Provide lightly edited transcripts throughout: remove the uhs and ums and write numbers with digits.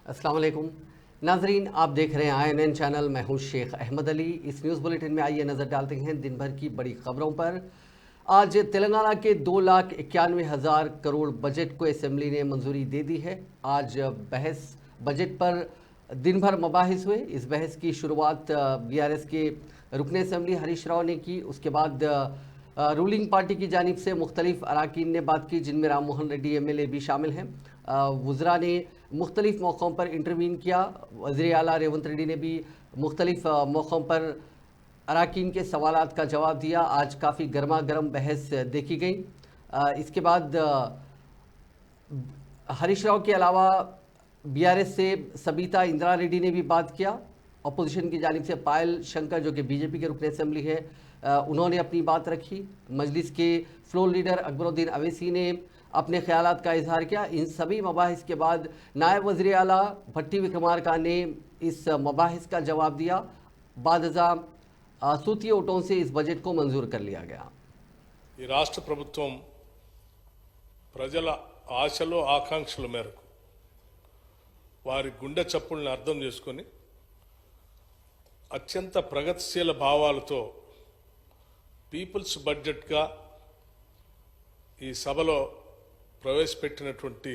अस्सलाम वालेकुम नाजरीन, आप देख रहे हैं INN चैनल। मैं हूं शेख अहमद अली। इस न्यूज़ बुलेटिन में आइए नज़र डालते हैं दिन भर की बड़ी खबरों पर। आज तेलंगाना के 2,91,000 करोड़ बजट को असेंबली ने मंजूरी दे दी है। आज बहस बजट पर दिन भर मबाहिस हुए। इस बहस की शुरुआत BRS के रुकन असेंबली हरीश राव ने की। उसके बाद रूलिंग पार्टी की जानिब से मुख्तलिफ अराकीन ने बात की, जिनमें राम मोहन रेड्डी MLA भी शामिल हैं। वज़रा ने मुख्तलिफ मौक़ों पर इंटरवीन किया। वज़ीर आला रेवंत रेड्डी ने भी मुख्तलिफ मौक़ों पर अराकीन के सवालात का जवाब दिया। आज काफ़ी गर्मा गर्म बहस देखी गई। इसके बाद हरीश राव के अलावा BRS से सबीता इंदिरा रेड्डी ने भी बात किया। अपोजिशन की जानिब से पायल शंकर जो कि BJP के रुकन असेंबली है, उन्होंने अपनी बात रखी। मजलिस के फ्लोर लीडर अकबरुद्दीन अवैसी ने अपने ख्यालात का इजहार किया। इन सभी मबाहिस के बाद नायब वज़ीर आला भट्टी विक्रमार्का ने इस मबाहिस का जवाब दिया। बादजा सूती वोटों से इस बजट को मंजूर कर लिया गया। ఈ రాష్ట్ర ప్రభుత్వం ప్రజల ఆశలు ఆకాంక్షల మేరకు వారి గుండె చప్పుల్ని అర్థం చేసుకొని అత్యంత ప్రగతిశీల భావాలతో పీపుల్స్ బడ్జెట్గా ఈ సభలో ప్రవేశపెట్టినటువంటి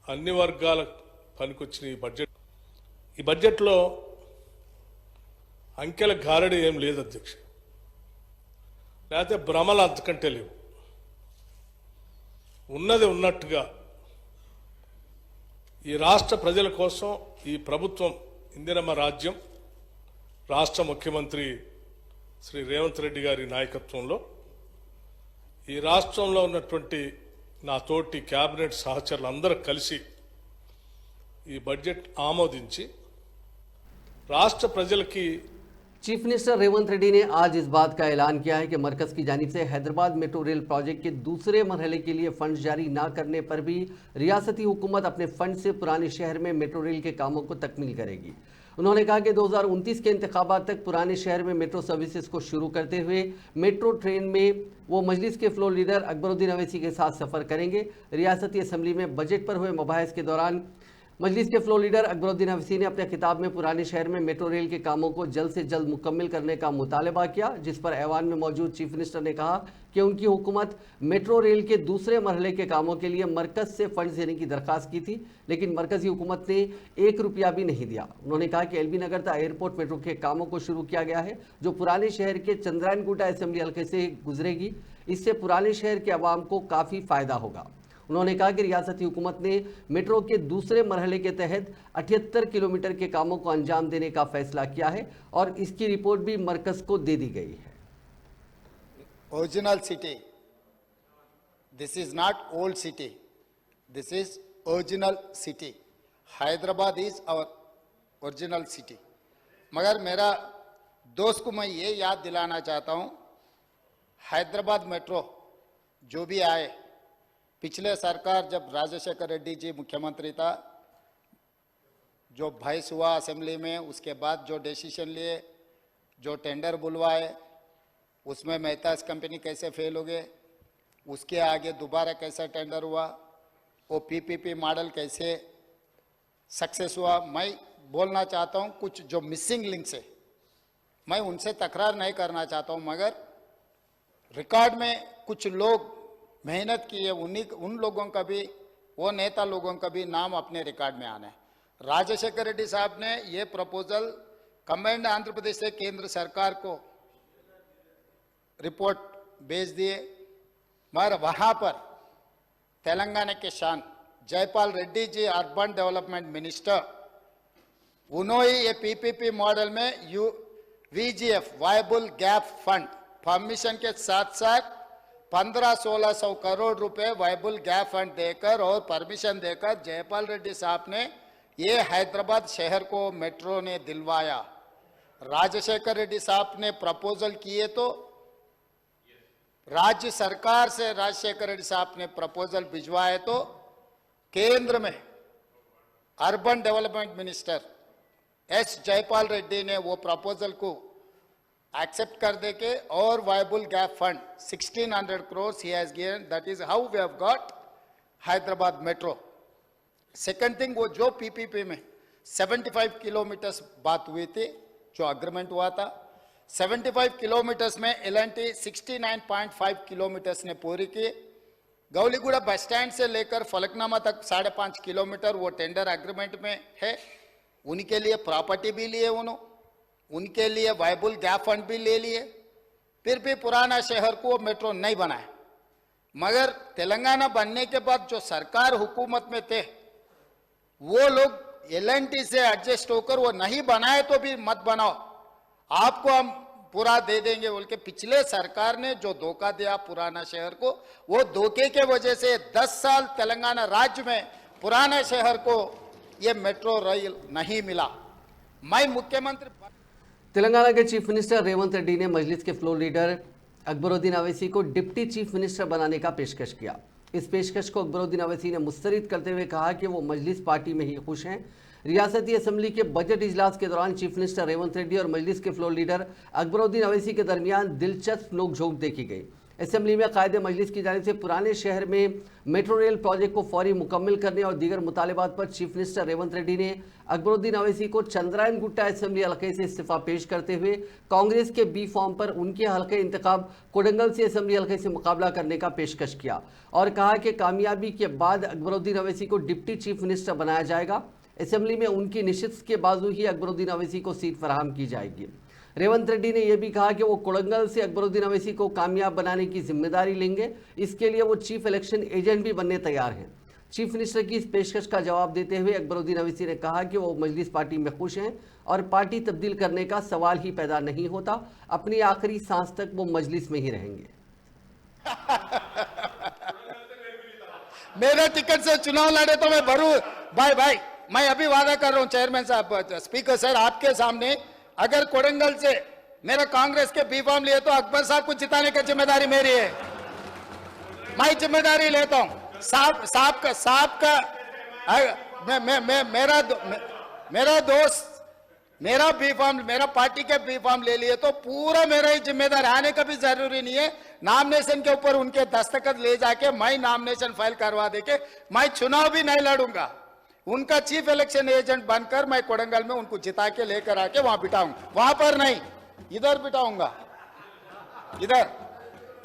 అన్ని వర్గాల పనికొచ్చిన ఈ బడ్జెట్లో అంకెల గారడి ఏం లేదు అధ్యక్ష, లేకపోతే భ్రమలు అంతకంటే లేవు. ఉన్నది ఉన్నట్టుగా ఈ రాష్ట్ర ప్రజల కోసం ఈ ప్రభుత్వం ఇందిరమ్మ రాజ్యం రాష్ట్ర ముఖ్యమంత్రి శ్రీ రేవంత్ రెడ్డి గారి నాయకత్వంలో ఈ రాష్ట్రంలో ఉన్నటువంటి నా తోటి కేబినెట్ సహచరులు అందరూ కలిసి ఈ బడ్జెట్ ఆమోదించి రాష్ట్ర ప్రజలకి चीफ मिनिस्टर रेवंत रेड्डी ने आज इस बात का ऐलान किया है कि मरकज की जानिब से हैदराबाद मेट्रो रेल प्रोजेक्ट के दूसरे मरहले के लिए फंड जारी ना करने पर भी रियासती हुकूमत अपने फंड से पुराने शहर में मेट्रो रेल के कामों को तकमील करेगी। उन्होंने कहा कि 2029 के इंतखाबात तक पुराने शहर में मेट्रो सर्विसेज को शुरू करते हुए मेट्रो ट्रेन में वो मजलिस के फ्लोर लीडर अकबरुद्दीन अवैसी के साथ सफ़र करेंगे। रियासती असम्बली में बजट पर हुए मबाहिस के दौरान मजलिस के फ्लोर लीडर अकबरुद्दीन अवैसी ने अपने खिताब में पुराने शहर में मेट्रो रेल के कामों को जल्द से जल्द मुकम्मल करने का मुतालबा किया, जिस पर ऐवान में मौजूद चीफ मिनिस्टर ने कहा कि उनकी हुकूमत मेट्रो रेल के दूसरे मरहले के कामों के लिए मरकज से फंड देने की दरख्वास्त की थी, लेकिन मरकजी हुकूमत ने 1 रुपया भी नहीं दिया। उन्होंने कहा कि LB नगर तक एयरपोर्ट मेट्रो के कामों को शुरू किया गया है, जो पुराने शहर के चंद्रायनगुटा असेंबली हल्के से गुजरेगी। इससे पुराने शहर के अवाम को काफ़ी फ़ायदा होगा। उन्होंने कहा कि रियासती हुकूमत ने मेट्रो के दूसरे मरहले के तहत 78 किलोमीटर के कामों को अंजाम देने का फैसला किया है और इसकी रिपोर्ट भी मरकज को दे दी गई है। Original city. This is not old city. This is original city. Hyderabad is our original city. मगर मेरा दोस्त को मैं ये याद दिलाना चाहता हूँ, हैदराबाद मेट्रो जो भी आए, पिछले सरकार जब राजशेखर रेड्डी जी मुख्यमंत्री था, जो बहस हुआ असेंबली में, उसके बाद जो डिसीजन लिए, जो टेंडर बुलवाए, उसमें मेहताज कंपनी कैसे फेल हो गए, उसके आगे दोबारा कैसा टेंडर हुआ, वो PPP मॉडल कैसे सक्सेस हुआ। मैं बोलना चाहता हूँ कुछ जो मिसिंग लिंक्स है, मैं उनसे तकरार नहीं करना चाहता हूँ, मगर रिकॉर्ड में कुछ लोग मेहनत की है, उन लोगों का भी, वो नेता लोगों का भी नाम अपने रिकॉर्ड में आना है। राजशेखर रेड्डी साहब ने ये प्रपोजल कंबाइंड आंध्र प्रदेश से केंद्र सरकार को रिपोर्ट भेज दिए, मगर वहां पर तेलंगाना के शान Jaipal Reddy ji urban development minister, उन्होंने ये PPP मॉडल में VGF viable gap fund permission के साथ साथ 1500-1600 करोड़ रुपए वायबल गैप फंड देकर और परमिशन देकर जयपाल रेड्डी साहब ने ये हैदराबाद शहर को मेट्रो ने दिलवाया। राजशेखर रेड्डी साहब ने प्रपोजल किए तो राज्य सरकार से राजशेखर रेड्डी साहब ने प्रपोजल भिजवाए तो केंद्र में urban development minister S Jaipal Reddy ने वो प्रपोजल को एक्सेप्ट कर दे के और viable gap fund 1600 crores he has given. That is how we have got Hyderabad Metro. Second thing, वो जो पीपीपी में 75 किलोमीटर्स बात हुई थी, जो अग्रीमेंट हुआ था, 75 किलोमीटर्स में एल&टी 69.5 किलोमीटर्स ने पूरी की। गौलीगुड़ा बस स्टैंड से लेकर फलकनामा तक 5.5 किलोमीटर वो टेंडर एग्रीमेंट में है। उनके लिए प्रॉपर्टी भी लिए उन्होंने, उनके लिए वायबल गैप फंड भी ले लिए, फिर भी पुराना शहर को मेट्रो नहीं बनाया। मगर तेलंगाना बनने के बाद जो सरकार हुकूमत में थे, वो लोग एल&टी से एडजस्ट होकर वो नहीं बनाए तो भी मत बनाओ, आपको हम पूरा दे देंगे बोल के पिछले सरकार ने जो धोखा दिया पुराना शहर को, वो धोखे के वजह से 10 साल तेलंगाना राज्य में पुराना शहर को ये मेट्रो रेल नहीं मिला। मैं मुख्यमंत्री तेलंगाना के चीफ मिनिस्टर रेवंत रेड्डी ने मजलिस के फ्लोर लीडर अकबरुद्दीन अवैसी को डिप्टी चीफ मिनिस्टर बनाने का पेशकश किया। इस पेशकश को अकबरुद्दीन अवैसी ने मुस्तरद करते हुए कहा कि वो मजलिस पार्टी में ही खुश हैं। रियासती असेंबली के बजट इजलास के दौरान चीफ मिनिस्टर रेवंत रेड्डी और मजलिस के फ्लोर लीडर अकबरुद्दीन अवैसी के दरमियान दिलचस्प नोकझोंक देखी गई। असेंबली में कायदे मजलिस की जानिब से पुराने शहर में मेट्रो रेल प्रोजेक्ट को फौरी मुकम्मल करने और दीगर मुतालबात पर चीफ मिनिस्टर रेवंत रेड्डी ने अकबरुद्दीन अवैसी को चंद्रायन गुट्टा असेंबली हल्के से इस्तीफा पेश करते हुए कांग्रेस के बी फॉर्म पर उनके हल्के इंतखाब कोडंगल से असेंबली हल्के से मुकाबला करने का पेशकश किया और कहा कि कामयाबी के बाद अकबरुद्दीन अवैसी को डिप्टी चीफ मिनिस्टर बनाया जाएगा। असेंबली में उनकी निशिस्त के बावजूद ही अकबरुद्दीन अवैसी को सीट फराहम की जाएगी। रेवंत रेड्डी ने यह भी कहा कि वो कोडंगल से अकबरुद्दीन अवैसी को कामयाब बनाने की जिम्मेदारी लेंगे। इसके लिए वो चीफ इलेक्शन एजेंट भी बनने तैयार हैं। चीफ मिनिस्टर की इस पेशकश का जवाब देते हुए अकबरुद्दीन अवैसी ने कहा कि वो मजलिस पार्टी में खुश हैं और पार्टी तब्दील करने का सवाल ही पैदा नहीं होता। अपनी आखिरी सांस तक वो मजलिस में ही रहेंगे। मेरे टिकट से चुनाव लड़े तो मैं भरू भाई मैं अभी वादा कर रहा हूं चेयरमैन साहब, स्पीकर सर, आपके सामने, अगर कोडंगल से मेरा कांग्रेस के बी फॉर्म लिए तो अकबर साहब को जिताने की जिम्मेदारी मेरी है। मैं जिम्मेदारी लेता हूं। साहब का मेरा दोस्त मेरा बी फॉर्म, मेरा पार्टी के बी फॉर्म ले लिए तो पूरा मेरा ही जिम्मेदार, आने का भी जरूरी नहीं है। नॉमिनेशन के ऊपर उनके दस्तखत ले जाके मैं नॉमिनेशन फाइल करवा देके मैं चुनाव भी नहीं लड़ूंगा। उनका चीफ इलेक्शन एजेंट बनकर मैं कोडंगल में उनको जिता के लेकर आके वहां बिठाऊंगा, वहां पर नहीं, इधर बिठाऊंगा। इधर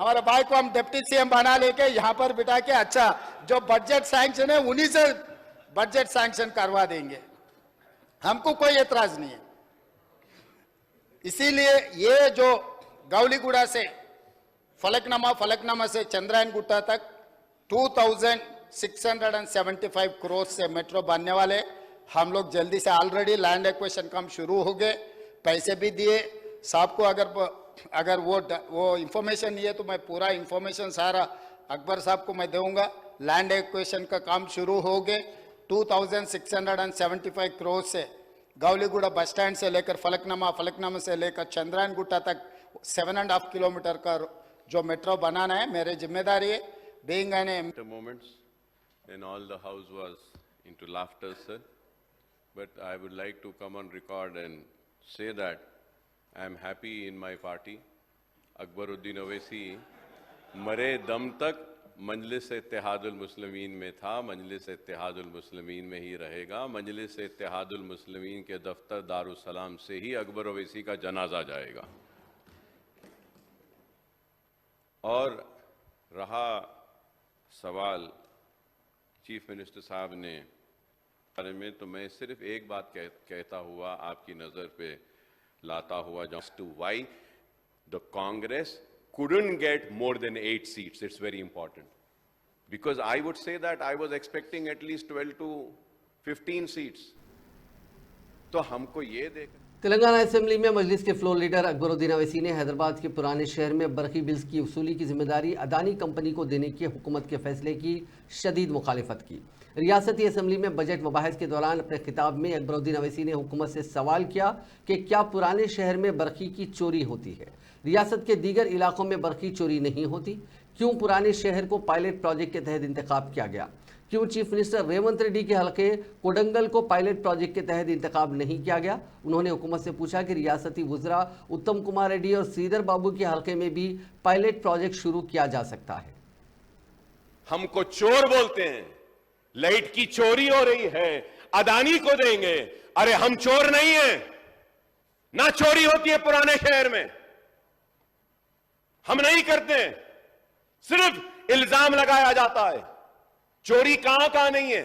हमारे भाई को हम डिप्टी सीएम बना लेके यहां पर बिठा के अच्छा जो बजट सैंक्शन है उन्हीं से बजट सैंक्शन करवा देंगे, हमको कोई एतराज नहीं है। इसीलिए ये जो गौलीगुड़ा से फलकनामा से चंद्रायन गुट्टा तक 2675 करोड़ से मेट्रो बनने वाले। हम लोग जल्दी से ऑलरेडी लैंड एक्विजिशन काम शुरू हो गए, पैसे भी दिए साहब को। अगर वो इंफॉर्मेशन नहीं है तो मैं पूरा इंफॉर्मेशन सारा अकबर साहब को मैं दूंगा। लैंड एक्विजिशन का काम शुरू हो गए। 2675 करोड़ से गौलीगुड़ा बस स्टैंड से लेकर फलकनामा से लेकर चंद्रायन गुट्टा तक 7.5 किलोमीटर का जो मेट्रो बनाना है मेरी जिम्मेदारी है। Being an moments and all the house was into laughter, sir. But I would like to come on record and say that I am happy in my party. Akbaruddin Owaisi मरे दम तक मजलिस-ए-इत्तेहादुल मुस्लिमीन में था, मजलिस-ए-इत्तेहादुल मुस्लिमीन में ही रहेगा। मजलिस-ए-इत्तेहादुल मुस्लिमीन के दफ्तर दारुस्सलाम से ही अकबर ओवैसी का जनाजा जाएगा। और रहा सवाल चीफ मिनिस्टर साहब ने बारे में, तो मैं सिर्फ एक बात कहता हुआ आपकी नज़र पे लाता हुआ just to why the Congress couldn't get more than 8 seats. It's very important because I would say that I was expecting at least 12 to 15 seats. तो हमको ये देख तेलंगाना असेंबली में मजलिस के फ्लोर लीडर अकबरुद्दीन अवैसी ने हैदराबाद के पुराने शहर में बरकी बिल्स की वसूली की जिम्मेदारी अदानी कंपनी को देने के हुकूमत के फैसले की शदीद मुखालिफत की। रियासती असेंबली में बजट मुबाहिस के दौरान अपने खिताब में अकबरुद्दीन अवैसी ने हुकूमत से सवाल किया कि क्या पुराने शहर में बरकी की चोरी होती है, रियासत के दीगर इलाकों में बरकी चोरी नहीं होती, क्यों पुराने शहर को पायलट प्रोजेक्ट के तहत इंतखाब किया गया, क्यों चीफ मिनिस्टर रेवंत रेड्डी के हलके कोडंगल को पायलट प्रोजेक्ट के तहत इंतखाब नहीं किया गया। उन्होंने हुकूमत से पूछा कि रियासती वज़रा उत्तम कुमार रेड्डी और श्रीधर बाबू के हलके में भी पायलट प्रोजेक्ट शुरू किया जा सकता है। हमको चोर बोलते हैं, लाइट की चोरी हो रही है, अदानी को देंगे। अरे हम चोर नहीं हैं, ना चोरी होती है पुराने शहर में, हम नहीं करते, सिर्फ इल्जाम लगाया जाता है। चोरी कहां नहीं है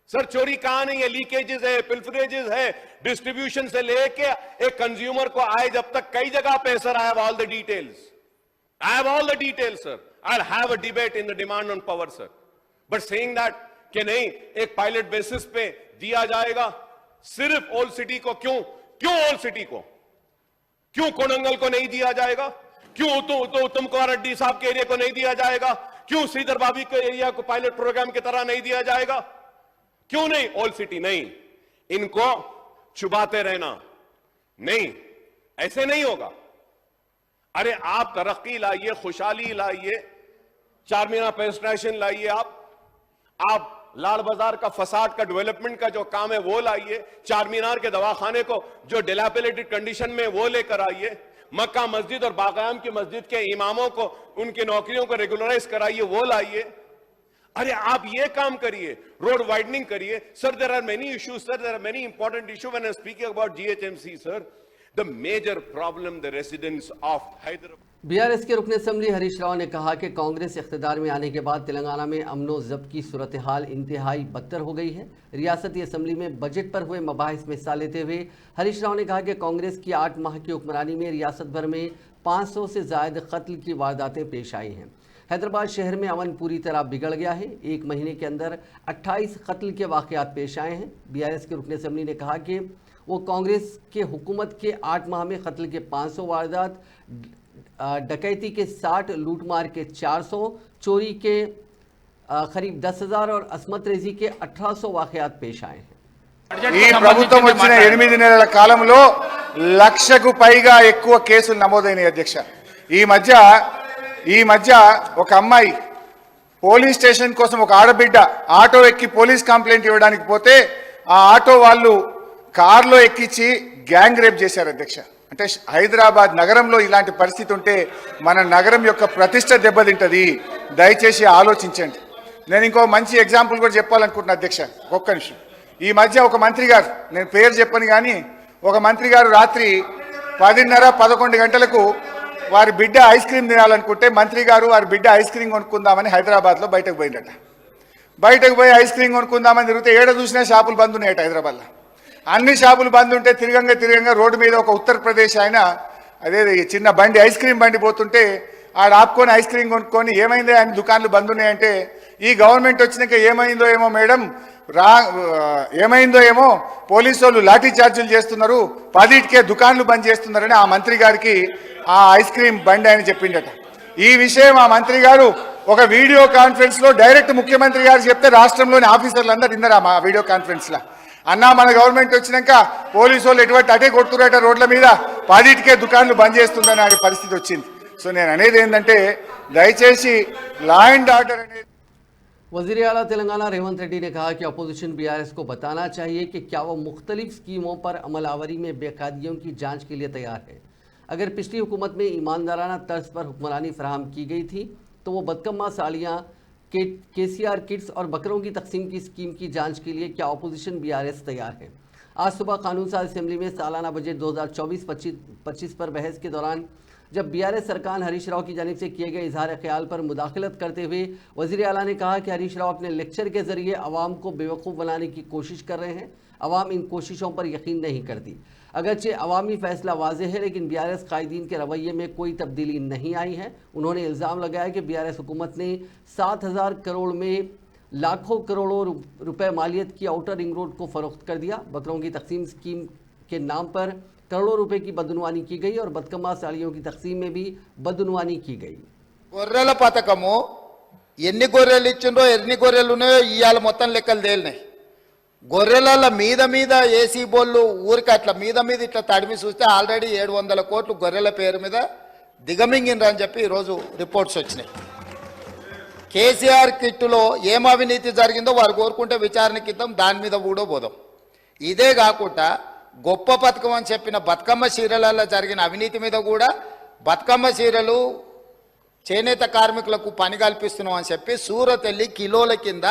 सर, चोरी कहां नहीं है? लीकेजेस है, पिल्फरेजेस है, डिस्ट्रीब्यूशन से लेके एक कंज्यूमर को आए जब तक कई जगह पे sir. I have all the details, I have all the details, sir. I'll have a debate in the demand on power, sir. But saying that कि नहीं एक पायलट बेसिस पे दिया जाएगा सिर्फ ओल्ड सिटी को, क्यों ओल्ड सिटी को, क्यों कोडंगल को नहीं दिया जाएगा? क्यों उत्तम कुमार रेड्डी साहब के एरिया को नहीं दिया जाएगा? क्यों श्रीधर बाबी के एरिया को पायलट प्रोग्राम की तरह नहीं दिया जाएगा? क्यों नहीं ओल्ड सिटी? नहीं, इनको छुपाते रहना नहीं, ऐसे नहीं होगा। अरे आप तरक्की लाइए, खुशहाली लाइए, चार मीनार पेट्रोल स्टेशन लाइए, आप लाल बाजार का फसाद का डेवलपमेंट का जो काम है वो लाइए, चार मीनार के दवाखाने को जो डिलैपिलेटेड कंडीशन में वो लेकर आइए, मक्का मस्जिद और बागयाम की मस्जिद के इमामों को उनकी नौकरियों को रेगुलराइज कराइए, वो लाइए। अरे आप ये काम करिए, रोड वाइडनिंग करिए। Sir there are many issues, sir there are many important issue when I am speaking about GHMC sir. The major problem the residents of Hyderabad। BRS के रुकन असेंबली हरीश राव ने कहा कि कांग्रेस इख्तिदार में आने के बाद तेलंगाना में अमनो जब्त की सूरत हाल इंतहाई बदतर हो गई है। रियासती असेंबली में बजट पर हुए मबाहिस में हिस्सा लेते हुए हरीश राव ने कहा कि कांग्रेस की 8 माह की हुक्मरानी में रियासत भर में 500 से ज़ायद कत्ल की वारदातें पेश आई हैं। हैदराबाद शहर में अमन पूरी तरह बिगड़ गया है। एक महीने के अंदर 28 कत्ल के वाक़यात पेश आए हैं। बीआरएस के रुकन असेंबली ने कहा कि वो कांग्रेस के हुकूमत के 8 माह में कत्ल के 500 वारदात, डकैती के 60, लूटमार के 400, चोरी के करीब 10,000 और असमत रेजी के 1800 वाक़यात पेश आए हैं। ఈ ప్రభుత్వం వచ్చిన 8 నెలల కాలంలో లక్షకు పైగా ఎక్కువ కేసులు నమోదైనాయి అధ్యక్ష। ఈ మధ్య ఒక అమ్మాయి పోలీస్ స్టేషన్ కోసం ఒక ఆడబిడ్డ ఆటో ఎక్కి పోలీస్ కంప్లైంట్ ఇవ్వడానికి పోతే ఆ ఆటో వాళ్ళు కార్లో ఎక్కించి గ్యాంగ్ రేప్ చేశారు అధ్యక్ష। అంటే హైదరాబాద్ నగరంలో ఇలాంటి పరిస్థితి ఉంటే మన నగరం యొక్క ప్రతిష్ట దెబ్బతింటది, దయచేసి ఆలోచించండి। నేను ఇంకో మంచి ఎగ్జాంపుల్ కూడా చెప్పాలనుకుంటున్నా అధ్యక్ష, ఒక్క నిమిషం। ఈ మధ్య ఒక మంత్రి గారు, నేను పేరు చెప్పను కానీ, ఒక మంత్రి గారు రాత్రి 10:30-11 గంటలకు వారి బిడ్డ ఐస్ క్రీమ్ తినాలనుకుంటే మంత్రి గారు వారి బిడ్డ ఐస్ క్రీమ్ కొనుక్కుందామని హైదరాబాద్లో బయటకు పోయిందట। బయటకు పోయి ఐస్ క్రీమ్ కొనుక్కుందామని తిరిగితే ఏడ చూసినా షాపులు బంద్ ఉన్నాయట హైదరాబాద్లో। అన్ని షాపులు బంద్ ఉంటే తిరగంగా రోడ్డు మీద ఒక ఉత్తరప్రదేశ్ ఆయన అదే చిన్న బండి ఐస్ క్రీమ్ బండి పోతుంటే ఆడ ఆపుకొని ఐస్ క్రీమ్ కొనుక్కొని ఏమైందో ఆయన దుకాణాలు బంద్ ఉన్నాయంటే ఈ గవర్నమెంట్ వచ్చినాక ఏమైందో ఏమో మేడం ఏమైందో ఏమో పోలీసు వాళ్ళు లాఠీ చార్జీలు చేస్తున్నారు, 10కే దుకాణాలు బంద్ చేస్తున్నారని ఆ మంత్రి గారికి ఆ ఐస్ క్రీమ్ బండి ఆయన చెప్పిండట। ఈ విషయం ఆ మంత్రి గారు ఒక వీడియో కాన్ఫరెన్స్ లో డైరెక్ట్ ముఖ్యమంత్రి గారు చెప్తే రాష్ట్రంలోని ఆఫీసర్లు అందరూ విన్నారు ఆ వీడియో కాన్ఫరెన్స్ లో। అన్నా మన గవర్నమెంట్ వచ్చినాక పోలీసు వాళ్ళు ఎటువంటి అటే కొడుతున్నట రోడ్ల మీద, 10కే దుకాణాలు బంద్ చేస్తుందని అనే పరిస్థితి వచ్చింది। సో నేను అనేది ఏంటంటే దయచేసి లా అండ్ ఆర్డర్ అనేది। वज़ीर आला तेलंगाना रेवंत रेड्डी ने कहा कि अपोजिशन बीआरएस को बताना चाहिए कि क्या वो मुख्तलिफ स्कीमों पर अमलावरी में बेकायदगियों की जांच के लिए तैयार है। अगर पिछली हुकूमत में ईमानदाराना तर्ज पर हुक्मरानी फराहम की गई थी तो वो बदकम्मा सालियाँ केसीआर किट्स और बकरों की तकसीम की स्कीम की जांच के लिए क्या अपोजिशन बीआरएस तैयार है। आज सुबह कानून साज असेंबली में सालाना बजट 2024-25 पर बहस के दौरान जब बीआरएस सरकार हरीश राव की जानिब से किए गए इजहार ख्याल पर मुदाखलत करते हुए वज़ीर आला ने कहा कि हरीश राव अपने लेक्चर के ज़रिए अवाम को बेवकूफ़ बनाने की कोशिश कर रहे हैं। अवाम इन कोशिशों पर यकीन नहीं करती। अगरचे अवामी फैसला वाज़ेह है लेकिन बीआरएस कायदीन के रवैये में कोई तब्दीली नहीं आई है। उन्होंने इल्ज़ाम लगाया कि बीआरएस हुकूमत ने 7,000 करोड़ में लाखों करोड़ों रुपए मालियत की आउटर रिंग रोड को फ़रोख्त कर दिया। बकरों की तकसीम स्कीम के नाम पर करोड़ों रुपए की बदनुवानी की गई और बदकम्मा सालियों की तकसीम में भी बदनुवानी की गई। గొర్రెల పథకము ఎన్ని గొర్రెలు ఇచ్చిండ్రో ఎన్ని గొర్రెలు ఉన్నాయో ఇవాళ మొత్తం లెక్కలు తేలినాయి। గొర్రెల మీద ఏసీ బోళ్ళు ఊరికి అట్లా మీద ఇట్లా తడిమి చూస్తే ఆల్రెడీ 700 కోట్లు గొర్రెల పేరు మీద దిగమింగినరు అని చెప్పి ఈరోజు రిపోర్ట్స్ వచ్చినాయి। కేసీఆర్ కిట్టులో ఏం అవినీతి జరిగిందో వారు కోరుకుంటే విచారణకి ఇద్దాం, దాని మీద కూడా పోదాం। ఇదే కాకుండా గొప్ప పథకం అని చెప్పిన బతుకమ్మ చీరలలో జరిగిన అవినీతి మీద కూడా బతుకమ్మ చీరలు చేనేత కార్మికులకు పని కల్పిస్తున్నాం అని చెప్పి సూరత్ వెళ్ళి కిలోల కింద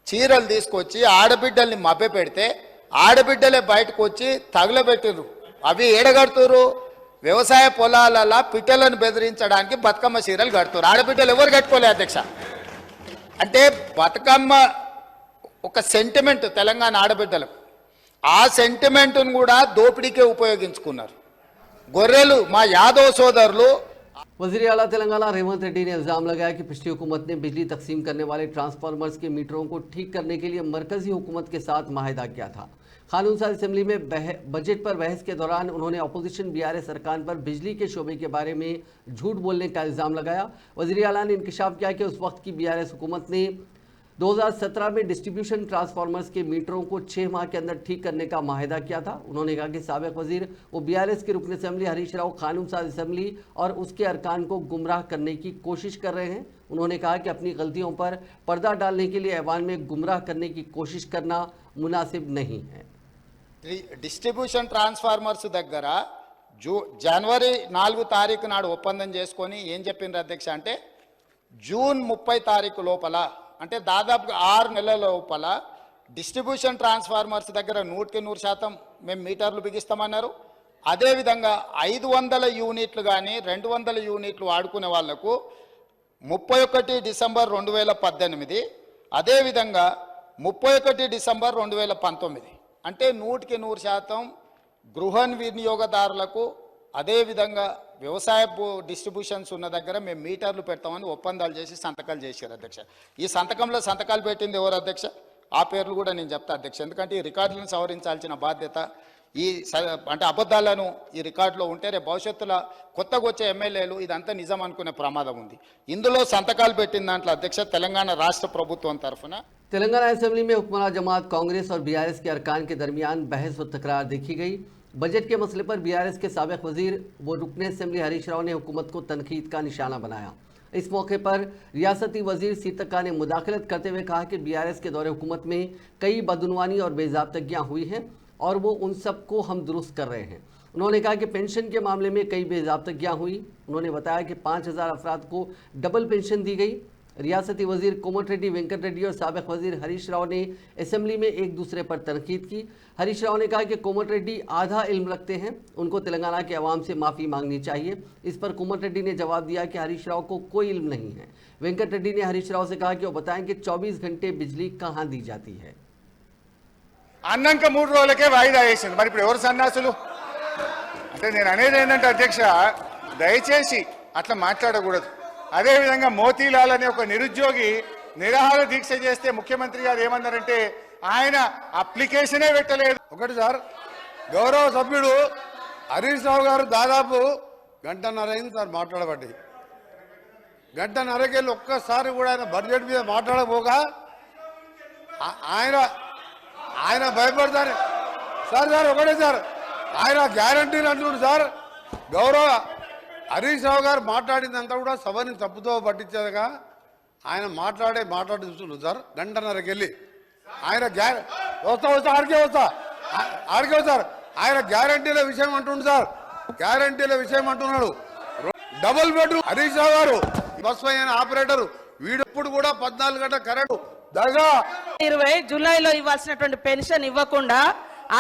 చీరలు తీసుకొచ్చి ఆడబిడ్డల్ని మభ్య పెడితే ఆడబిడ్డలే బయటకు వచ్చి తగులబెట్టిర్రు. అవి ఏడగడుతురు వ్యవసాయ పొలాలలో పిట్టలను బెదిరించడానికి బతుకమ్మ చీరలు కడుతున్నారు. ఆడబిడ్డలు ఎవరు కట్టుకోలే అధ్యక్ష. అంటే బతుకమ్మ ఒక సెంటిమెంట్ తెలంగాణ ఆడబిడ్డలకు, ఆ సెంటిమెంట్ను కూడా దోపిడీకే ఉపయోగించుకున్నారు. గొర్రెలు మా యాదవ్ సోదరులు. वज़ीर आला तेलंगाना रेवंत रेड्डी ने इल्ज़ाम लगाया कि पिछली हुकूमत ने बिजली तकसीम करने वाले ट्रांसफार्मर्स के मीटरों को ठीक करने के लिए मरकजी हुकूमत के साथ माहिदा किया था। कानून साज असेंबली में बजट पर बहस के दौरान उन्होंने अपोजिशन बीआरएस सरकार पर बिजली के शोबे के बारे में झूठ बोलने का इल्ज़ाम लगाया। वज़ीर आला ने इंकशाफ किया कि उस वक्त की बीआरएस हुकूमत ने 2017 में डिस्ट्रीब्यूशन ट्रांसफार्मर्स के मीटरों को 6 माह के अंदर ठीक करने का माहिदा किया था। उन्होंने कहा कि साबिक वजीर वो बीआरएस के रुकन असेंबली हरीश राव कानून साज असेंबली और उसके अरकान को गुमराह करने की कोशिश कर रहे हैं। उन्होंने कहा कि अपनी गलतियों पर पर्दा डालने के लिए ऐवान में गुमराह करने की कोशिश करना मुनासिब नहीं है। డిస్ట్రిబ్యూషన్ ట్రాన్స్ఫార్మర్స్ దగ్గర జనవరి 4 తారీఖు నాడు ఒప్పందం చేసుకొని ఏం చెప్పిండ్రు అధ్యక్ష అంటే జూన్ 30 తారీఖు లోపల, అంటే దాదాపుగా 6 నెలల లోపల డిస్ట్రిబ్యూషన్ ట్రాన్స్ఫార్మర్స్ దగ్గర 100% మేము మీటర్లు బిగిస్తామన్నారు. అదేవిధంగా 500 యూనిట్లు కానీ 200 యూనిట్లు వాడుకునే వాళ్లకు 31 డిసెంబర్ 2018, అదేవిధంగా 31 డిసెంబర్ 2019, అంటే 100% గృహ వినియోగదారులకు అదేవిధంగా వ్యవసాయ డిస్ట్రిబ్యూషన్స్ ఉన్న దగ్గర మేము మీటర్లు పెడతామని ఒప్పందాలు చేసి సంతకాలు చేశారు అధ్యక్ష. ఈ సంతకంలో సంతకాలు పెట్టింది ఎవరు అధ్యక్ష? ఆ పేర్లు కూడా నేను చెప్తా అధ్యక్ష, ఎందుకంటే ఈ రికార్డులను సవరించాల్సిన బాధ్యత అంటే అబద్ధాలను ఈ రికార్డులో ఉంటే రేపు భవిష్యత్తులో కొత్తగా వచ్చే ఎమ్మెల్యేలు ఇదంతా నిజం అనుకునే ప్రమాదం ఉంది. ఇందులో సంతకాలు పెట్టిన దాంట్లో అధ్యక్ష తెలంగాణ రాష్ట్ర ప్రభుత్వం తరఫున तेलंगाना असेंबली में हुक्मरान जमात कांग्रेस और बीआरएस के अरकान के दरमियान बहस व तकरार देखी गई। बजट के मसले पर बीआरएस के साबिक वजीर व रुकन असेंबली हरीश राव ने हुकूमत को तनकीद का निशाना बनाया। इस मौके पर रियासती वजीर सीतक्का ने मुदाखलत करते हुए कहा कि बीआरएस के दौरे हुकूमत में कई बदनुवानी और बेज़ाब्तगियाँ हुई हैं और वो उन सब को हम दुरुस्त कर रहे हैं। उन्होंने कहा कि पेंशन के मामले में कई बेज़ाब्तगियाँ हुई। उन्होंने बताया कि 5000 अफराद को डबल पेंशन दी गई। रियासती वजीर कोमट रेड्डी, वेंकट रेड्डी और साबिक वजीर हरीश राव ने असेंबली में एक दूसरे पर तनकीद की। हरीश राव ने कहा कि कोमट रेड्डी आधा इल्म रखते हैं, उनको तेलंगाना के अवाम से माफ़ी मांगनी चाहिए। इस पर कोमट रेड्डी ने जवाब दिया कि हरीश राव को कोई इल्म नहीं है। वेंकट रेड्डी ने हरीश राव से कहा कि वो बताएं कि 24 घंटे बिजली कहाँ दी जाती है। అన్నాక 3 రోజులకే వాయిదా వేసింది. మరి ఇప్పుడు ఎవరు సన్నాసులు అంటే నేను అనేది ఏంటంటే అధ్యక్ష, దయచేసి అట్లా మాట్లాడకూడదు. అదేవిధంగా మోతీలాల్ అనే ఒక నిరుద్యోగి నిరాహార దీక్ష చేస్తే ముఖ్యమంత్రి గారు ఏమన్నారంటే ఆయన అప్లికేషనే పెట్టలేదు. ఒకటి సార్, గౌరవ సభ్యుడు హరీష్ రావు గారు దాదాపు గంటన్నర అయింది సార్ మాట్లాడబట్టి. గంటన్నరకెళ్ళి ఒక్కసారి కూడా ఆయన బడ్జెట్ మీద మాట్లాడబోగా ఆయన భయపడతారు సార్. ఒకటే సార్, ఆయన గ్యారంటీలు అంటున్నాడు సార్. గౌరవ హరీష్ రావు గారు మాట్లాడిందంతా కూడా సభని తప్పుతో పట్టించేదిగా ఆయన మాట్లాడి చూస్తున్నాడు సార్. గంటన్నరకి వెళ్ళి ఆయన ఆడికే వస్తారు. ఆయన గ్యారంటీల విషయం అంటుండు సార్. గ్యారంటీల విషయం అంటున్నాడు. డబుల్ బెడ్రూమ్ హరీష్ రావు గారు బస్ అయిన ఆపరేటర్ వీడప్పుడు కూడా 14 గంటల కరెంటు దగా 20 జూలైలో ఇవ్వాల్సినటువంటి పెన్షన్ ఇవ్వకుండా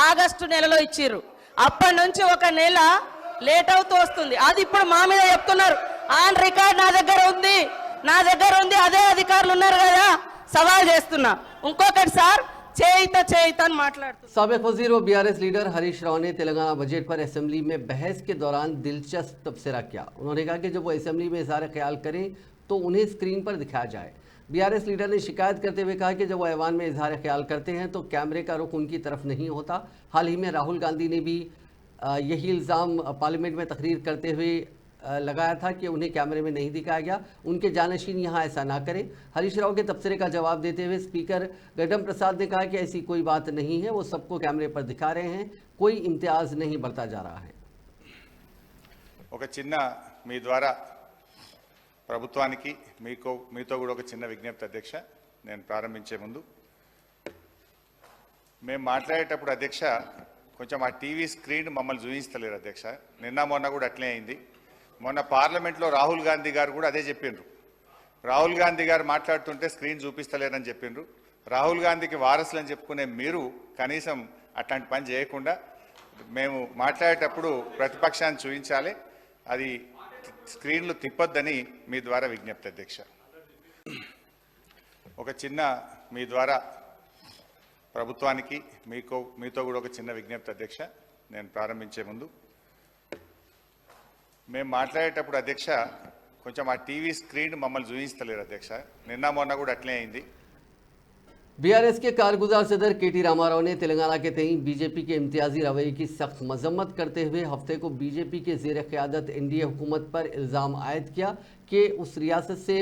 ఆగస్టు నెలలో ఇచ్చిర్రు. అప్పటి నుంచి ఒక నెల లేట్ అవుతూ వస్తుంది. అది ఇప్పుడు మా మీద చెప్తున్నారు. ఆన్ రికార్డ్ నా దగ్గర ఉంది. అదే అధికారులు ఉన్నారు కదా, సవాల్ చేస్తున్నా. ఇంకొకటి సార్, చేయిత అని మాట్లాడుతున్నారు. साबिक वजीर व बीआरएस लीडर हरीश राव ने तेलंगाना बजट पर असेंबली में बहस के दौरान दिलचस्प तबसरा किया। उन्होंने कहा कि जब वो असेंबली में इज़हार ख्याल करें तो उन्हें स्क्रीन पर दिखाया जाए। बीआरएस लीडर ने शिकायत करते हुए कहा कि जब वो ऐवान में इज़हार ख्याल करते हैं तो कैमरे का रुख उनकी तरफ नहीं होता। हाल ही में राहुल गांधी ने भी यही इल्ज़ाम पार्लियामेंट में तकरीर करते हुए लगाया था कि उन्हें कैमरे में नहीं दिखाया गया। उनके जानशीन यहाँ ऐसा ना करें। हरीश राव के तबसरे का जवाब देते हुए स्पीकर गड्डम प्रसाद ने कहा कि ऐसी कोई बात नहीं है, वो सबको कैमरे पर दिखा रहे हैं, कोई इम्तियाज़ नहीं बरता जा रहा है। ఒక చిన్న మీ ద్వారా ప్రభుత్వానికి మీతో కూడా ఒక చిన్న విజ్ఞప్తి అధ్యక్ష. నేను ప్రారంభించే ముందు మేము మాట్లాడేటప్పుడు అధ్యక్ష కొంచెం ఆ టీవీ స్క్రీన్ మమ్మల్ని చూపిస్తలేరు అధ్యక్ష. నిన్న మొన్న కూడా అట్లే అయింది. మొన్న పార్లమెంట్లో రాహుల్ గాంధీ గారు కూడా అదే చెప్పిండ్రు. రాహుల్ గాంధీ గారు మాట్లాడుతుంటే స్క్రీన్ చూపిస్తలేరని చెప్పిండ్రు. రాహుల్ గాంధీకి వారసులని చెప్పుకునే మీరు కనీసం అట్లాంటి పని చేయకుండా మేము మాట్లాడేటప్పుడు ప్రతిపక్షాన్ని చూపించాలి, అది స్క్రీన్లు తిప్పొద్దని మీ ద్వారా విజ్ఞప్తి అధ్యక్ష. ఒక చిన్న మీ ద్వారా ప్రభుత్వానికి మీతో కూడా ఒక చిన్న విజ్ఞప్తి అధ్యక్ష. నేను ప్రారంభించే ముందు మేము మాట్లాడేటప్పుడు అధ్యక్ష కొంచెం ఆ టీవీ స్క్రీన్ మమ్మల్ని చూపిస్తలేరు అధ్యక్ష. నిన్న మొన్న కూడా అట్లే అయింది. बीआरएस के कारगुजार सदर केटी रामाराव ने तेलंगाना के तई बीजेपी के इम्तियाजी रवैये की सख्त मजम्मत करते हुए हफ्ते को बीजेपी के ज़ेर क़यादत एनडीए हुकूमत पर इल्ज़ाम आयद किया कि उस रियासत से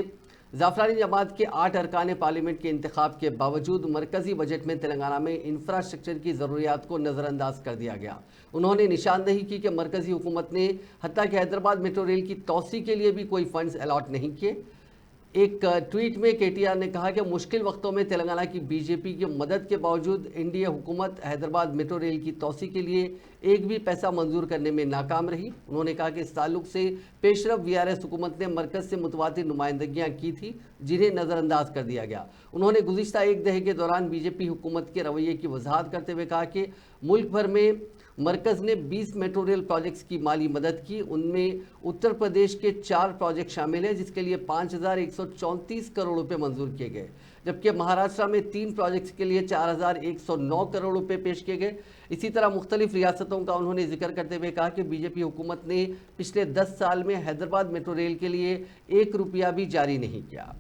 ज़ाफ़रानी जमात के 8 अरकान पार्लियामेंट के इंतखाब के बावजूद मरकज़ी बजट में तेलंगाना में इंफ्रास्ट्रक्चर की ज़रूरियात को नज़रअंदाज कर दिया गया। उन्होंने निशानदही की कि मरकज़ी हुकूमत ने हत्ता कि हैदराबाद मेट्रो रेल की तोसी के लिए भी कोई फंड्स अलॉट नहीं किए। एक ट्वीट में केटीआर ने कहा कि मुश्किल वक्तों में तेलंगाना की बीजेपी की मदद के बावजूद एनडीए हुकूमत हैदराबाद मेट्रो रेल की तोसी के लिए एक भी पैसा मंजूर करने में नाकाम रही। उन्होंने कहा कि इस ताल्लुक से पेशरफ बीआरएस हुकूमत ने मरकज़ से मुतवातिर नुमाइंदगियाँ की थी जिन्हें नज़रअंदाज कर दिया गया। उन्होंने गुज़िश्ता एक दहे के दौरान बीजेपी हुकूमत के रवैये की वजाहत करते हुए कहा कि मुल्क भर में मरकज़ ने 20 मेट्रो रेल प्रोजेक्ट्स की माली मदद की। उनमें उत्तर प्रदेश के 4 प्रोजेक्ट शामिल हैं जिसके लिए 5,134 करोड़ रुपए मंजूर किए गए, जबकि महाराष्ट्र में 3 प्रोजेक्ट्स के लिए 4,109 करोड़ रुपए पेश किए गए। इसी तरह मुख्तलिफ रियासतों का उन्होंने जिक्र करते हुए कहा कि बीजेपी हुकूमत ने पिछले 10 साल में हैदराबाद मेट्रो रेल के लिए 1 रुपया भी जारी नहीं किया।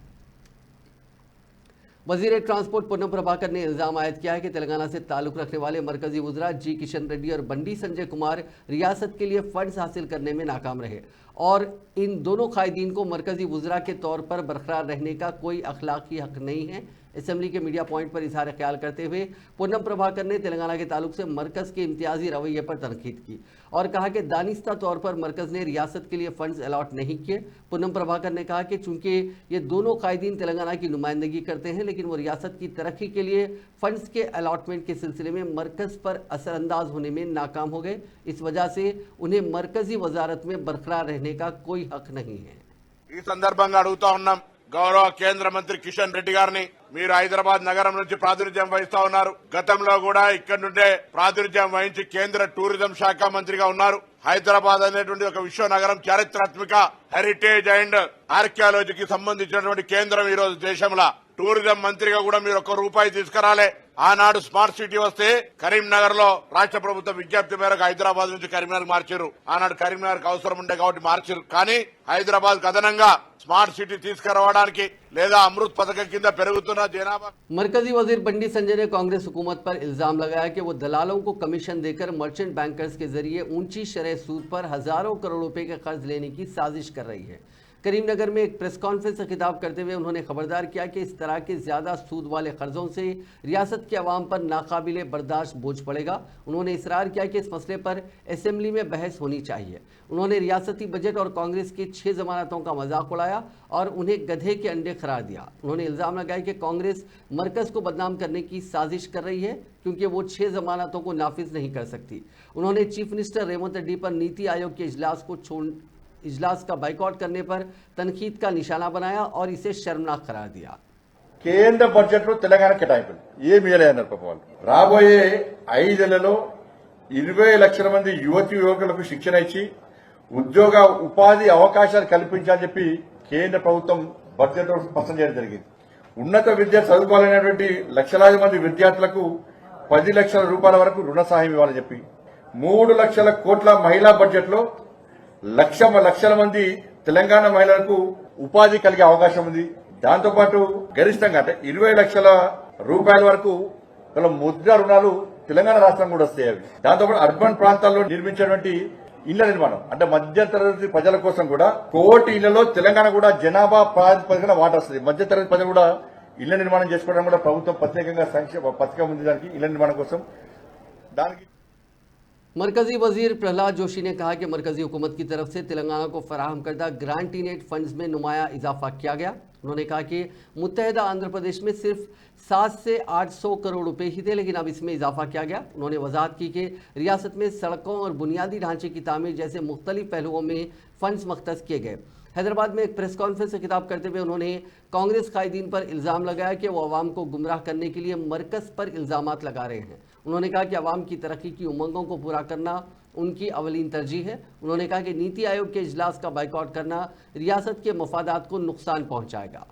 वजीर ट्रांसपोर्ट पूनम प्रभाकर ने इल्ज़ाम आयद किया है कि तेलंगाना से ताल्लुक़ रखने वाले मरकज़ी वज़रा जी किशन रेड्डी और बंडी संजय कुमार रियासत के लिए फ़ंड्स हासिल करने में नाकाम रहे और इन दोनों कायदीन को मरकज़ी वज़रा के तौर पर बरकरार रहने का कोई अखलाकी हक़ नहीं है। असेंबली के मीडिया पॉइंट पर इजहार ख्याल करते हुए पूनम प्रभाकर ने तेलंगाना के ताल्लुक से मरकज़ के इम्तियाजी रवैये पर तनकीद की और कहा कि दानिस्ता तौर पर मरकज़ ने रियासत के लिए फ़ंड्स अलॉट नहीं किए। पूनम प्रभाकर ने कहा कि चूँकि ये दोनों कायदीन तेलंगाना की नुमाइंदगी करते हैं लेकिन वो रियासत की तरक्की के लिए फ़ंड्स के अलॉटमेंट के सिलसिले में मरकज़ पर असरअंदाज होने में नाकाम हो गए। इस वजह से उन्हें मरकज़ी वजारत में बरकरार रहने का कोई हक़ नहीं है। ఈ సందర్భంగా అడుగుతా ఉన్నాం గౌరవ కేంద్ర మంత్రి కిషన్ రెడ్డి గారిని, మీరు హైదరాబాద్ నగరం నుంచి ప్రాతినిధ్యం వహిస్తా ఉన్నారు. గతంలో కూడా ఇక్కడ నుండే ప్రాతినిధ్యం వహించి కేంద్ర టూరిజం శాఖ మంత్రిగా ఉన్నారు. హైదరాబాద్ అనేటువంటి ఒక విశ్వ నగరం, చారిత్రాత్మక హెరిటేజ్ అండ్ ఆర్కియాలజీకి సంబంధించినటువంటి కేంద్రం ఈ రోజు దేశంలో. టూరిజం మంత్రిగా కూడా మీరు 1 రూపాయి తీసుకురాలే. ఆనాడు స్మార్ట్ సిటీ వస్తే కరీంనగర్ లో రాష్ట్ర ప్రభుత్వం విజ్ఞప్తి మేరకు హైదరాబాద్ నుంచి కరీంనగర్ మార్చారు. ఆనాడు కరీంనగర్ కి అవసరం ఉండే కాబట్టి మార్చారు. కానీ హైదరాబాద్ అదనంగా స్మార్ట్ సిటీ తీసుకురావడానికి లేదా అమృత్ పథకం కింద పెరుగుతున్న జనాభా. मरकजी वजीर बंडी संजय ने कांग्रेस हुकूमत पर इल्जाम लगाया कि वो दलालों को कमीशन देकर मर्चेंट बैंकर्स के जरिए ऊंची शरह सूद पर हजारों करोड़ रुपए के कर्ज लेने की साजिश कर रही है। करीमनगर में एक प्रेस कॉन्फ्रेंस से खिताब करते हुए उन्होंने खबरदार किया कि इस तरह के ज़्यादा सूद वाले कर्जों से रियासत के अवाम पर नाकाबिले बर्दाश्त बोझ पड़ेगा। उन्होंने इसरार किया कि इस मसले पर असेंबली में बहस होनी चाहिए। उन्होंने रियासती बजट और कांग्रेस की 6 जमानतों का मजाक उड़ाया और उन्हें गधे के अंडे करार दिया। उन्होंने इल्ज़ाम लगाया कि कांग्रेस मरकज़ को बदनाम करने की साजिश कर रही है क्योंकि वो 6 जमानतों को नाफिज नहीं कर सकती। उन्होंने चीफ मिनिस्टर रेवंत रेड्डी पर नीति आयोग के इजलास का बाइकआउट करने पर तनकीद का निशाना बनाया और इसे शर्मनाक करार दिया। కేంద్ర బడ్జెట్ లో తెలంగాణ కేటాయింపులు ఏమి ఇవ్వలేదన్నారు పాప వాళ్ళు. రాబోయే 5 ఏళ్లలో 20 లక్షల మంది యువకులకు శిక్షణ ఇచ్చి ఉద్యోగ ఉపాధి అవకాశాలు కల్పించాలని చెప్పి కేంద్ర ప్రభుత్వం బడ్జెట్ లో స్పష్టం చేయడం జరిగింది. ఉన్నత విద్య చదువుకోవాలనేటువంటి లక్షలాది మంది విద్యార్థులకు 10 లక్షల రూపాయల వరకు రుణ సహాయం ఇవ్వాలని చెప్పి 3 లక్షల కోట్ల మహిళా బడ్జెట్ లో లక్షల మంది తెలంగాణ మహిళలకు ఉపాధి కలిగే అవకాశం ఉంది. దాంతోపాటు గరిష్టంగా అంటే 20 లక్షల రూపాయల వరకు ముద్ర రుణాలు తెలంగాణ రాష్ట్రం కూడా వస్తాయి. అవి దాంతోపాటు అర్బన్ ప్రాంతాల్లో నిర్మించినటువంటి ఇళ్ల నిర్మాణం అంటే మధ్యతరగతి ప్రజల కోసం కూడా 1 కోటి ఇళ్లలో తెలంగాణ కూడా జనాభా ప్రాతిపదికన వాటా వస్తుంది. మధ్యతరగతి ప్రజలు కూడా ఇళ్ల నిర్మాణం చేసుకోవడానికి కూడా ప్రభుత్వం ప్రత్యేకంగా సంక్షేమ పథకం ఉంది దానికి ఇళ్ల నిర్మాణం కోసం. దానికి मरकजी वजीर प्रहलाद जोशी ने कहा कि मरकजी हुकूमत की तरफ से तेलंगाना को फराहम करदा ग्रांटीनेट फंड्स में नुमाया इजाफा किया गया। उन्होंने कहा कि मुत्तहदा आंध्र प्रदेश में सिर्फ 7 से 800 करोड़ रुपए ही थे लेकिन अब इसमें इजाफा किया गया। उन्होंने वजाहत की कि रियासत में सड़कों और बुनियादी ढांचे की तामीर जैसे मुख्तलिफ पहलुओं में फंड्स मख्तस किए गए। हैदराबाद में एक प्रेस कॉन्फ्रेंस से खिताब करते हुए उन्होंने कांग्रेस कायदीन पर इल्ज़ाम लगाया कि वो अवाम को गुमराह करने के लिए मरकज़ पर इल्ज़ामात लगा रहे हैं। उन्होंने कहा कि अवाम की तरक्की की उमंगों को पूरा करना उनकी अवलीन तरजीह है। उन्होंने कहा कि नीति आयोग के इजलास का बाइकआउट करना रियासत के मफादात को नुकसान पहुंचाएगा।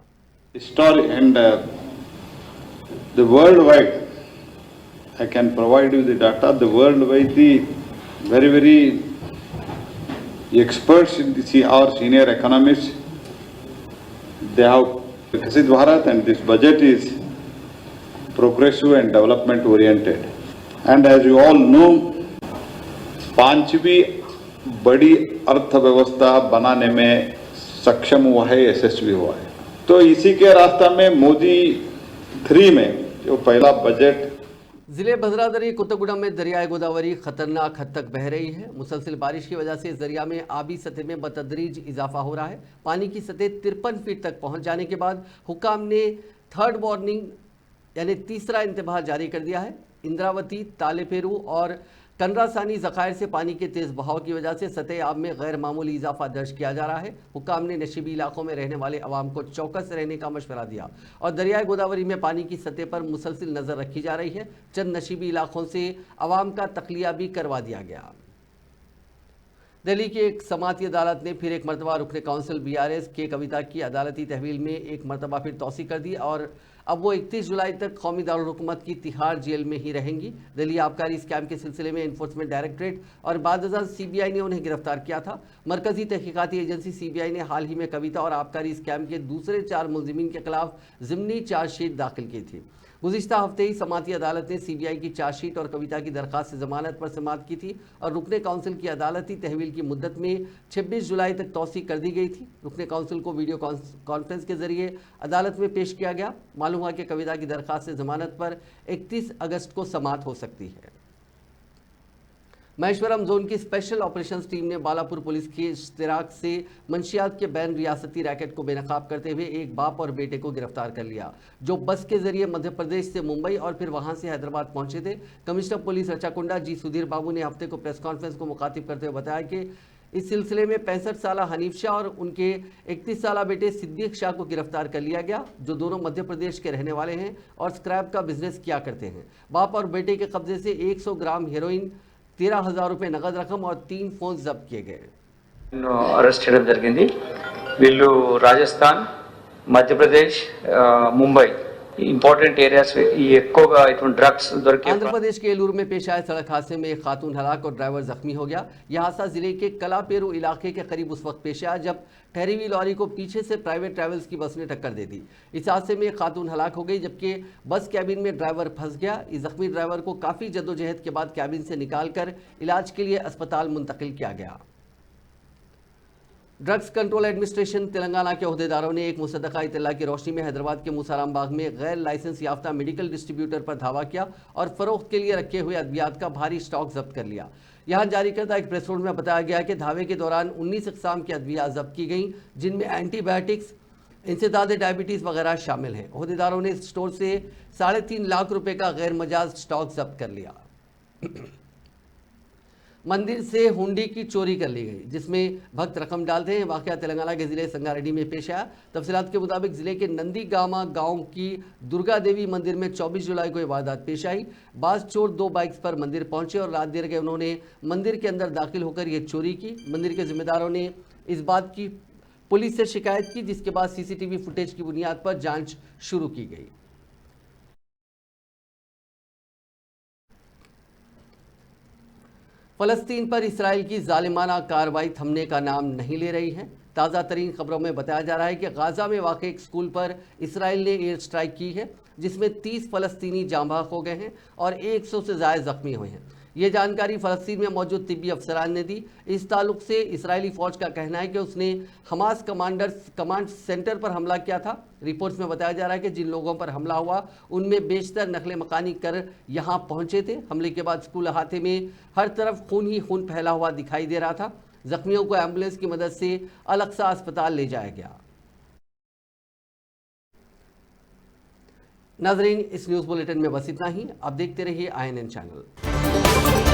Story and the worldwide, I can provide you the data. The worldwide, the very experts in our senior economists, they have Vikasit Bharat, and this budget is progressive and development oriented. And as you all know, पांचवी बड़ी अर्थव्यवस्था बनाने में सक्षम हुआ है, यशस्वी हुआ है। तो इसी के रास्ता में मोदी 3 में जो पहला बजट। जिले भद्रादरी कुतगुड़ा में दरियाए गोदावरी खतरनाक हद तक बह रही है। मुसलसल बारिश की वजह से इस दरिया में आबी सतह में बतदरीज इजाफा हो रहा है। पानी की सतह 53 फीट तक पहुंच जाने के बाद हुकाम ने 3rd वार्निंग यानी तीसरा इंतबाह जारी कर दिया है। इंद्रावती, तालेपेरू और कंडरासानी ज़खायर से पानी के तेज़ बहाव की वजह से सतह आब में गैर मामूली इजाफा दर्ज किया जा रहा है। हुकाम ने नशीबी इलाकों में रहने वाले अवाम को चौकस रहने का मशवरा दिया और दरियाए गोदावरी में पानी की सतह पर मुसलसिल नज़र रखी जा रही है। चंद नशीबी इलाकों से अवाम का तखलिया भी करवा दिया गया। दिल्ली की एक समाती अदालत ने फिर एक मरतबा रुकने काउंसिल BRS के कविता की अदालती तहवील में एक मरतबा फिर तौसी कर दी और अब वो 31 जुलाई तक कौमी दारुल हुकूमत की तिहाड़ जेल में ही रहेंगी। दिल्ली आबकारी स्कैम के सिलसिले में इन्फोर्समेंट डायरेक्टरेट और बाद CBI ने उन्हें गिरफ्तार किया था। मरकजी तहकीकाती एजेंसी CBI ने हाल ही में कविता और आबकारी स्कैम के दूसरे 4 मुलजिमीन के खिलाफ ज़िमनी चार्जशीट दाखिल की थी। गुज़िश्ता हफ्ते ही समाती अदालत ने CBI की चार्जशीट और कविता की दरख्वास्त से ज़मानत पर समाअत की थी और रुकने काउंसिल की अदालती तहवील की मुद्दत में 26 जुलाई तक तौसी कर दी गई थी। रुकने काउंसिल को वीडियो कॉन्फ्रेंस के जरिए अदालत में पेश किया गया। मालूम हुआ कि कविता की दरख्वास्त से ज़मानत पर 31 अगस्त को समाअत हो सकती है। महेश्वरम जोन की स्पेशल ऑपरेशंस टीम ने बालापुर पुलिस के इश्तिराक से मंशियात के बैन रियासती रैकेट को बेनकाब करते हुए एक बाप और बेटे को गिरफ्तार कर लिया, जो बस के जरिए मध्य प्रदेश से मुंबई और फिर वहां से हैदराबाद पहुंचे थे। कमिश्नर पुलिस रचाकुंडा जी सुधीर बाबू ने हफ्ते को प्रेस कॉन्फ्रेंस को मुखातिब करते हुए बताया कि इस सिलसिले में 65 साला हनीफ शाह और उनके 31 साला बेटे सिद्दीक शाह को गिरफ्तार कर लिया गया, जो दोनों मध्य प्रदेश के रहने वाले हैं और स्क्रैप का बिजनेस किया करते हैं। बाप और बेटे के कब्जे से 100 ग्राम हेरोइन, 13,000 रुपये नगद रकम और 3 फोन जब्त किए गए। అరెస్ట్ చేయడం జరిగింది। వీళ్ళు రాజస్థాన్, మధ్యప్రదేశ్, ముంబై इंपॉर्टेंट एरियाज ఈ ఎక్కువగా ఇటువంటి డ్రగ్స్ దొరికే। आंध्र प्रदेश के एलूर में पेश आए सड़क हादसे में एक खातून हलाक और ड्राइवर जख्मी हो गया। यह हादसा जिले के कलापेरू इलाके के करीब उस वक्त पेश आया जब ठहरी हुई लॉरी को पीछे से प्राइवेट ट्रैवल्स की बस ने टक्कर दे दी। इस हादसे में एक खातून हलाक हो गई जबकि बस कैबिन में ड्राइवर फंस गया। इस जख्मी ड्राइवर को काफ़ी जद्दोजहद के बाद कैबिन से निकालकर इलाज के लिए अस्पताल मुंतकिल किया गया। ड्रग्स कंट्रोल एडमिनिस्ट्रेशन तेलंगाना के अहदेदारों ने एक मुसद्दका इत्तला की रोशनी में हैदराबाद के मूसाराम बाग में गैर लाइसेंस याफ्ता मेडिकल डिस्ट्रीब्यूटर पर धावा किया और फरोख्त के लिए रखे हुए अद्वियात का भारी स्टॉक जब्त कर लिया। यहाँ जारी करता एक प्रेस नोट में बताया गया कि धावे के दौरान 19 अक़साम की अद्वियात जब्त की गई, जिनमें एंटीबायोटिक्स, इंसदाद डायबिटीज़ वगैरह शामिल हैं। अहदेदारों ने इस स्टोर से 3.5 लाख रुपए का गैर मजाज स्टॉक जब्त कर लिया। मंदिर से हुंडी की चोरी कर ली गई, जिसमें भक्त रकम डालते हैं। वाकया तेलंगाना के जिले संगारेड्डी में पेश आया। तफसीलात के मुताबिक जिले के नंदीगामा गांव की दुर्गा देवी मंदिर में 24 जुलाई को ये वारदात पेश आई। बाज चोर 2 बाइक्स पर मंदिर पहुंचे और रात देर के उन्होंने मंदिर के अंदर दाखिल होकर ये चोरी की। मंदिर के जिम्मेदारों ने इस बात की पुलिस से शिकायत की, जिसके बाद CCTV फुटेज की बुनियाद पर जाँच शुरू की गई। फ़लस्तीन पर इसराइल की जालिमाना कार्रवाई थमने का नाम नहीं ले रही है। ताज़ा तरीन खबरों में बताया जा रहा है कि गाज़ा में वाक़ एक स्कूल पर इसराइल ने एयर स्ट्राइक की है, जिसमें 30 फ़लस्तीनी जाँ बहक हो गए हैं और 100 से ज़्यादा ज़ख्मी हुए हैं। ये जानकारी फ़लस्तीन में मौजूद तिब्बी अफसरान ने दी। इस ताल्लुक से इसराइली फ़ौज का कहना है कि उसने हमास कमांड सेंटर पर हमला किया था। रिपोर्ट्स में बताया जा रहा है कि जिन लोगों पर हमला हुआ उनमें बेशतर नकल मकानी कर यहाँ पहुँचे थे। हमले के बाद स्कूल अहाते में हर तरफ खून ही खून फैला हुआ दिखाई दे रहा था। जख्मियों को एम्बुलेंस की मदद से अल-अक्सा अस्पताल ले जाया गया। नाजरीन, इस न्यूज़ बुलेटिन में बस इतना ही। आप देखते रहिए INN चैनल।